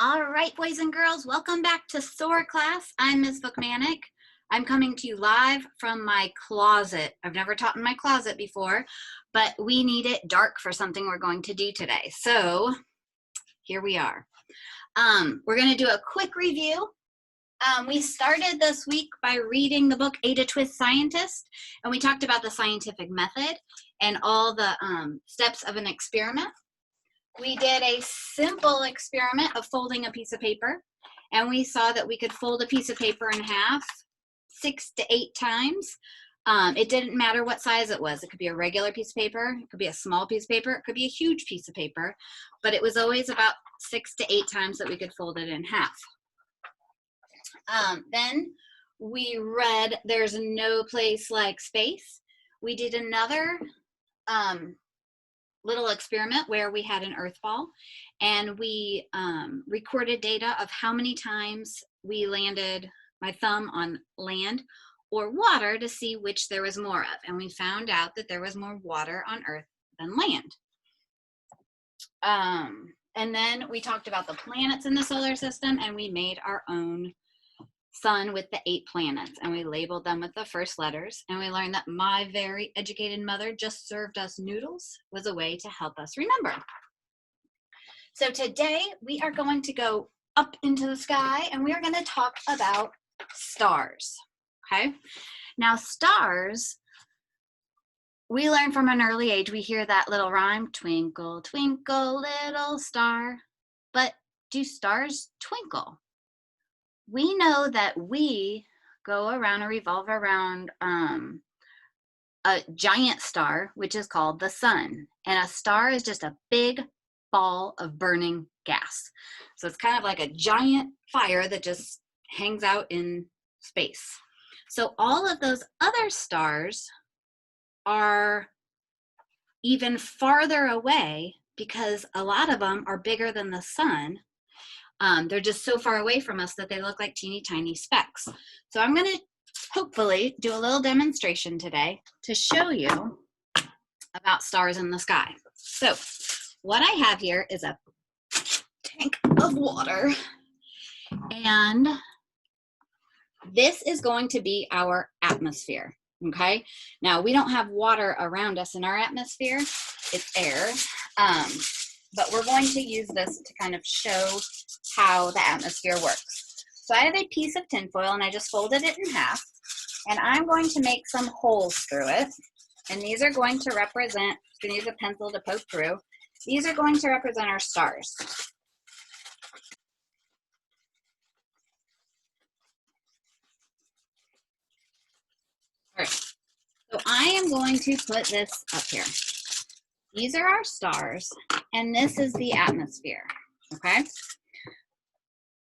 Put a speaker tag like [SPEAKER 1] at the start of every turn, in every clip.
[SPEAKER 1] All right, boys and girls, welcome back to SOAR class. I'm Ms. Bookmanic. I'm coming to you live from my closet. I've never taught in my closet before, but we need it dark for something we're going to do today. So here we are. We're going to do a quick review. We started this week by reading the book A to Twist Scientist, and we talked about the scientific method and all the steps of an experiment. We did a simple experiment of folding a piece of paper, and we saw that we could fold a piece of paper in half 6 to 8 times. It didn't matter what size it was. It could be a regular piece of paper, it could be a small piece of paper, it could be a huge piece of paper, but it was always about 6 to 8 times that we could fold it in half. Then we read There's No Place Like Space. We did another little experiment where we had an earth ball and we recorded data of how many times we landed my thumb on land or water to see which there was more of, and we found out that there was more water on earth than land. And then we talked about the planets in the solar system, and we made our own sun with the 8 planets, and we labeled them with the first letters, and we learned that my very educated mother just served us noodles was a way to help us remember. So today we are going to go up into the sky, and we are going to talk about stars. Okay, now stars, we learn from an early age, we hear that little rhyme, twinkle twinkle little star, but do stars twinkle? We know that we go around and revolve around a giant star, which is called the sun. And a star is just a big ball of burning gas. So it's kind of like a giant fire that just hangs out in space. So all of those other stars are even farther away because a lot of them are bigger than the sun. They're just so far away from us that they look like teeny tiny specks. So I'm going to hopefully do a little demonstration today to show you about stars in the sky. So what I have here is a tank of water, and this is going to be our atmosphere. Okay, now we don't have water around us in our atmosphere, it's air. But we're going to use this to kind of show how the atmosphere works. So I have a piece of tinfoil, and I just folded it in half, and I'm going to make some holes through it. And these are going to represent, I'm going to use a pencil to poke through. These are going to represent our stars. All right, so I am going to put this up here. These are our stars, and this is the atmosphere, okay?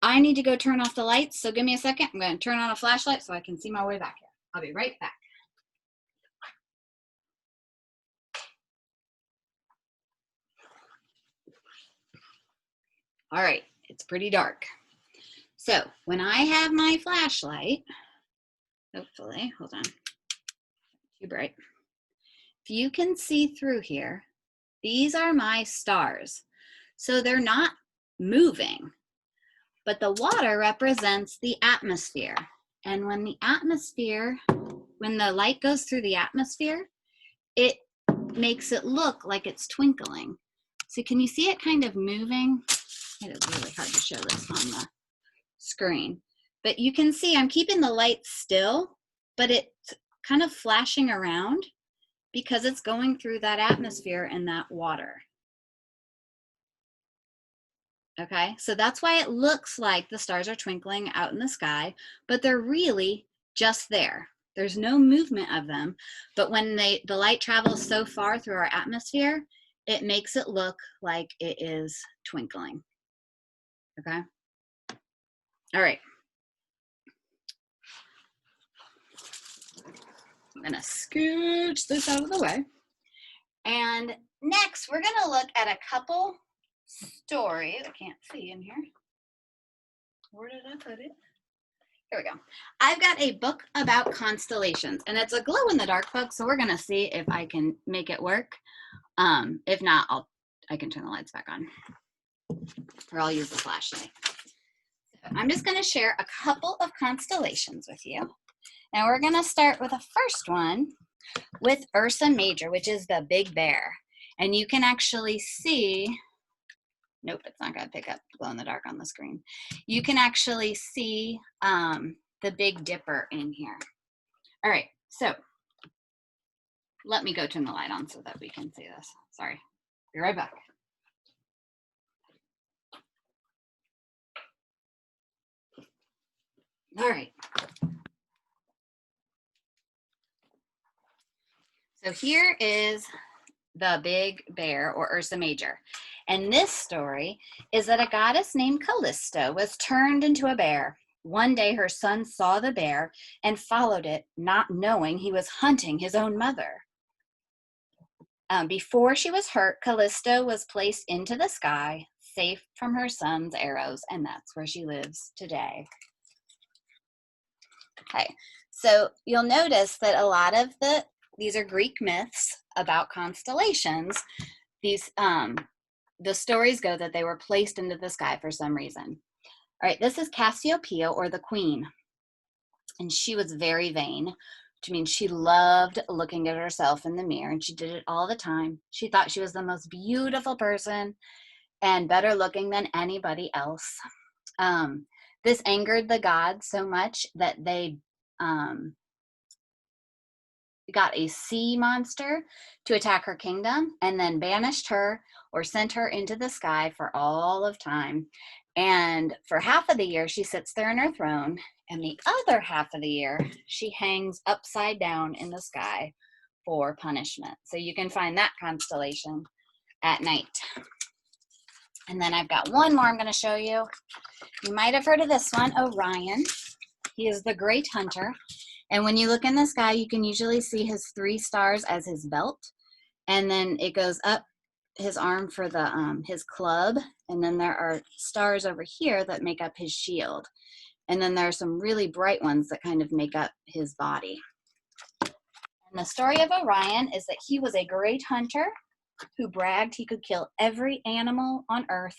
[SPEAKER 1] I need to go turn off the lights, so give me a second. I'm going to turn on a flashlight so I can see my way back here. I'll be right back. All right, it's pretty dark. So when I have my flashlight, hopefully, hold on, too bright. If you can see through here, these are my stars. So they're not moving, but the water represents the atmosphere. And when the light goes through the atmosphere, it makes it look like it's twinkling. So can you see it kind of moving? It is really hard to show this on the screen, but you can see I'm keeping the light still, but it's kind of flashing around because it's going through that atmosphere and that water. Okay, so that's why it looks like the stars are twinkling out in the sky, but they're really just there. There's no movement of them, but when the light travels so far through our atmosphere, it makes it look like it is twinkling. Okay, all right. I'm gonna scooch this out of the way. And next, we're gonna look at a couple stories. I can't see in here. Where did I put it? Here we go. I've got a book about constellations, and it's a glow-in-the-dark book, so we're gonna see if I can make it work. If not, I can turn the lights back on, or I'll use the flashlight. I'm just going to share a couple of constellations with you. And we're going to start with the first one with Ursa Major, which is the big bear. And you can actually see, nope, it's not going to pick up glow in the dark on the screen. You can actually see the Big Dipper in here. All right, so let me go turn the light on so that we can see this. Sorry, be right back. All right. So here is the big bear, or Ursa Major. And this story is that a goddess named Callisto was turned into a bear. One day her son saw the bear and followed it, not knowing he was hunting his own mother. Before she was hurt, Callisto was placed into the sky, safe from her son's arrows, and that's where she lives today. Okay, so you'll notice that a lot of these are Greek myths about constellations. These the stories go that they were placed into the sky for some reason. All right, this is Cassiopeia, or the queen, and she was very vain, which means she loved looking at herself in the mirror, and she did it all the time. She thought she was the most beautiful person and better looking than anybody else. This angered the gods so much that they got a sea monster to attack her kingdom, and then banished her or sent her into the sky for all of time. And for half of the year, she sits there in her throne, and the other half of the year, she hangs upside down in the sky for punishment. So you can find that constellation at night. And then I've got one more I'm going to show you. You might have heard of this one, Orion. He is the great hunter. And when you look in the sky, you can usually see his 3 stars as his belt. And then it goes up his arm for the his club. And then there are stars over here that make up his shield. And then there are some really bright ones that kind of make up his body. And the story of Orion is that he was a great hunter who bragged he could kill every animal on earth.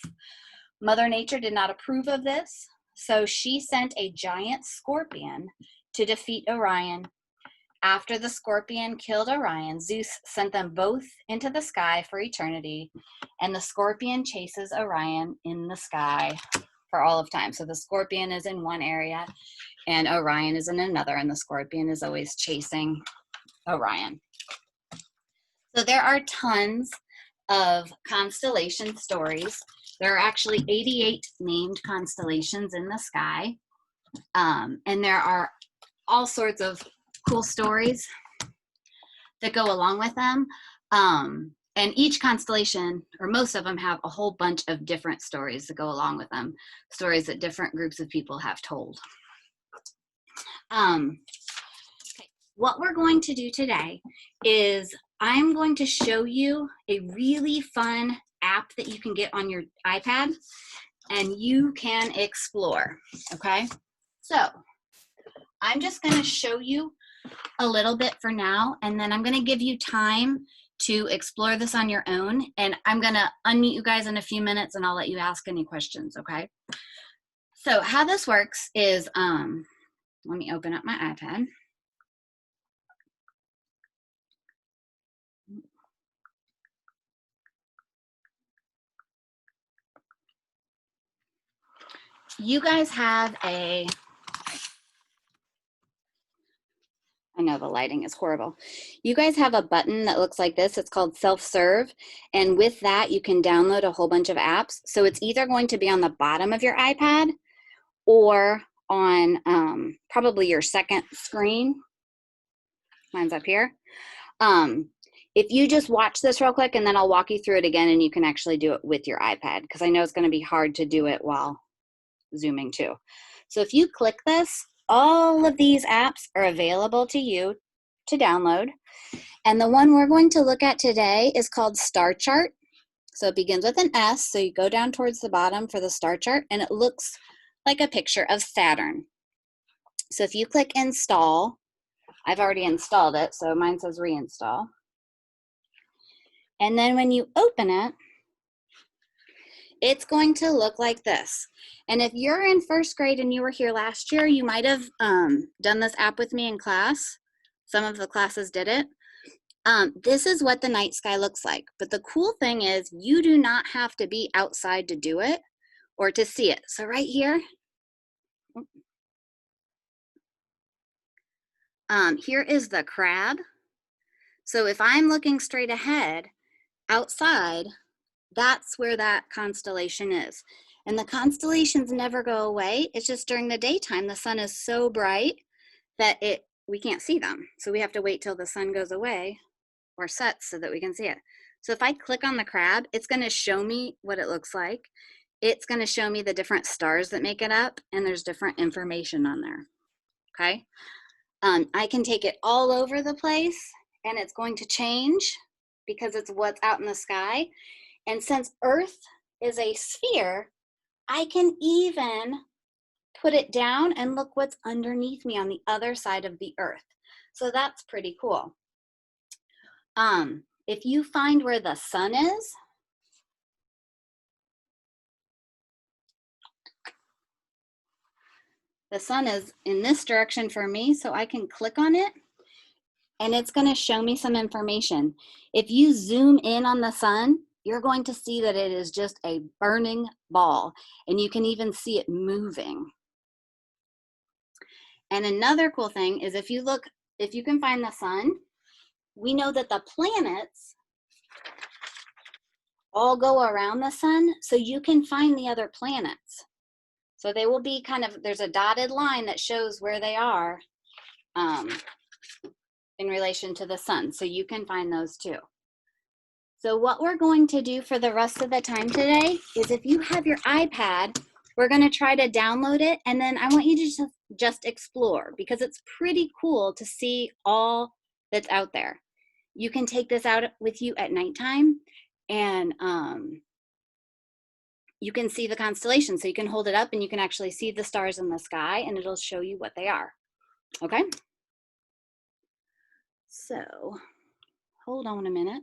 [SPEAKER 1] Mother Nature did not approve of this, so she sent a giant scorpion to defeat Orion. After the scorpion killed Orion, Zeus sent them both into the sky for eternity, and the scorpion chases Orion in the sky for all of time. So the scorpion is in one area, and Orion is in another, and the scorpion is always chasing Orion. So there are tons of constellation stories. There are actually 88 named constellations in the sky, and there are all sorts of cool stories that go along with them. And each constellation, or most of them, have a whole bunch of different stories that go along with them, stories that different groups of people have told. Okay. What we're going to do today is I'm going to show you a really fun app that you can get on your iPad, and you can explore, okay? So I'm just going to show you a little bit for now, and then I'm going to give you time to explore this on your own, and I'm going to unmute you guys in a few minutes, and I'll let you ask any questions, okay? So how this works is, let me open up my iPad. You guys have I know the lighting is horrible. You guys have a button that looks like this. It's called self-serve. And with that, you can download a whole bunch of apps. So it's either going to be on the bottom of your iPad or on probably your second screen. Mine's up here. If you just watch this real quick, and then I'll walk you through it again, and you can actually do it with your iPad, because I know it's going to be hard to do it while zooming too. So if you click this, all of these apps are available to you to download. And the one we're going to look at today is called Star Chart. So it begins with an S. So you go down towards the bottom for the star chart, and it looks like a picture of Saturn. So if you click install, I've already installed it, so mine says reinstall. And then when you open it, it's going to look like this. And if you're in first grade and you were here last year, you might have done this app with me in class. Some of the classes did it. This is what the night sky looks like. But the cool thing is you do not have to be outside to do it or to see it. So right here, here is the crab. So if I'm looking straight ahead, outside, that's where that constellation is. And the constellations never go away. It's just during the daytime, the sun is so bright that we can't see them. So we have to wait till the sun goes away or sets so that we can see it. So if I click on the crab, it's going to show me what it looks like. It's going to show me the different stars that make it up, and there's different information on there. Okay. I can take it all over the place, and it's going to change because it's what's out in the sky. And since Earth is a sphere, I can even put it down and look what's underneath me on the other side of the Earth. So that's pretty cool. If you find where the sun is, the sun is in this direction for me, so I can click on it and it's going to show me some information. If you zoom in on the sun, you're going to see that it is just a burning ball, and you can even see it moving. And another cool thing is if you can find the sun, we know that the planets all go around the sun, so you can find the other planets. So they will be there's a dotted line that shows where they are in relation to the sun, so you can find those too. So what we're going to do for the rest of the time today is, if you have your iPad, we're going to try to download it, and then I want you to just explore, because it's pretty cool to see all that's out there. You can take this out with you at nighttime, and you can see the constellations. So you can hold it up and you can actually see the stars in the sky, and it'll show you what they are. Okay? So hold on a minute.